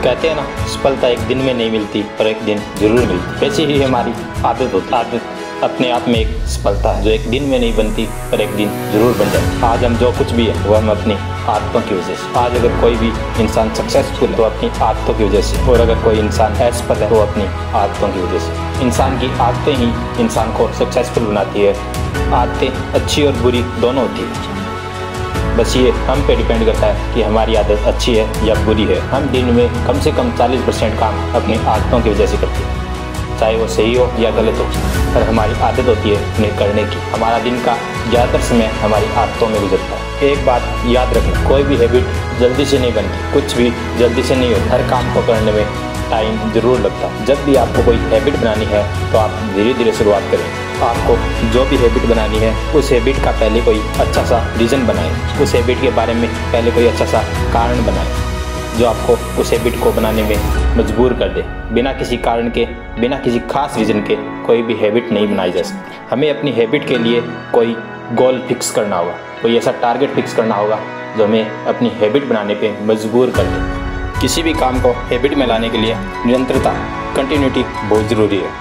कहते हैं ना, सफलता एक दिन में नहीं मिलती पर एक दिन जरूर मिलती। वैसे ही हमारी आदत होती है। आदत अपने आप में एक सफलता है जो एक दिन में नहीं बनती पर एक दिन जरूर बन जाती। आज हम जो कुछ भी है वो हम अपनी आदतों की वजह से। आज अगर कोई भी इंसान सक्सेसफुल है तो अपनी आदतों की वजह से, और अगर कोई इंसान असफल है तो अपनी आदतों की वजह से। इंसान की आदतें ही इंसान को सक्सेसफुल बनाती है। आदतें अच्छी और बुरी दोनों होती है, बस ये हम पे डिपेंड करता है कि हमारी आदत अच्छी है या बुरी है। हम दिन में कम से कम 40% काम अपनी आदतों की वजह से करते हैं, चाहे वो सही हो या गलत हो, पर हमारी आदत होती है उन्हें करने की। हमारा दिन का ज़्यादातर समय हमारी आदतों में गुजरता है। एक बात याद रखना, कोई भी हैबिट जल्दी से नहीं बनती, कुछ भी जल्दी से नहीं होता। हर काम को करने में टाइम ज़रूर लगता है। जब भी आपको कोई हैबिट बनानी है तो आप धीरे धीरे शुरुआत करें। आपको जो भी हैबिट बनानी है उस हैबिट का पहले कोई अच्छा सा रीज़न बनाएं। उस हैबिट के बारे में पहले कोई अच्छा सा कारण बनाएं जो आपको उस हैबिट को बनाने में मजबूर कर दे। बिना किसी कारण के, बिना किसी खास रीज़न के कोई भी हैबिट नहीं बनाई जा सकती। हमें अपनी हैबिट के लिए कोई गोल फिक्स करना होगा, कोई ऐसा टारगेट फिक्स करना होगा जो हमें अपनी हैबिट बनाने पे मजबूर कर दे। किसी भी काम को हैबिट में लाने के लिए निरंतरता, कंटिन्यूटी बहुत ज़रूरी है।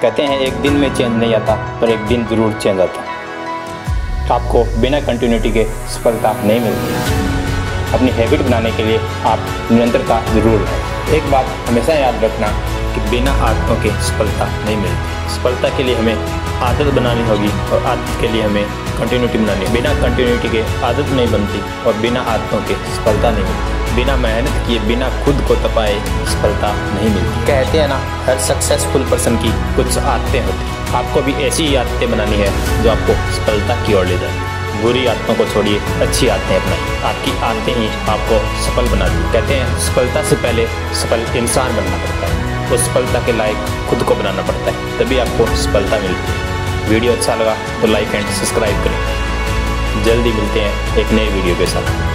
कहते हैं एक दिन में चेंज नहीं आता पर एक दिन ज़रूर चेंज आता है। आपको बिना कंटिन्यूटी के सफलता नहीं मिलती। अपनी हैबिट बनाने के लिए आप निरंतरता ज़रूर है। एक बात हमेशा याद रखना कि बिना आदतों के सफलता नहीं मिलती। सफलता के लिए हमें आदत बनानी होगी और आदत के लिए हमें कंटिन्यूटी बनानी है। बिना कंटिन्यूटी के आदत नहीं बनती और बिना आदतों के सफलता नहीं मिलती। बिना मेहनत किए, बिना खुद को तपाए सफलता नहीं मिलती। कहते हैं ना, हर सक्सेसफुल पर्सन की कुछ आदतें होती हैं। आपको भी ऐसी ही आदतें बनानी है जो आपको सफलता की ओर ले जाए। बुरी आदतों को छोड़िए, अच्छी आदतें अपनाइए। आपकी आदतें ही आपको सफल बना दी। कहते हैं सफलता से पहले सफल इंसान बनना पड़ता है। उस सफलता के लायक खुद को बनाना पड़ता है, तभी आपको सफलता मिलती है। वीडियो अच्छा लगा तो लाइक एंड सब्सक्राइब करें। जल्दी मिलते हैं एक नए वीडियो के साथ।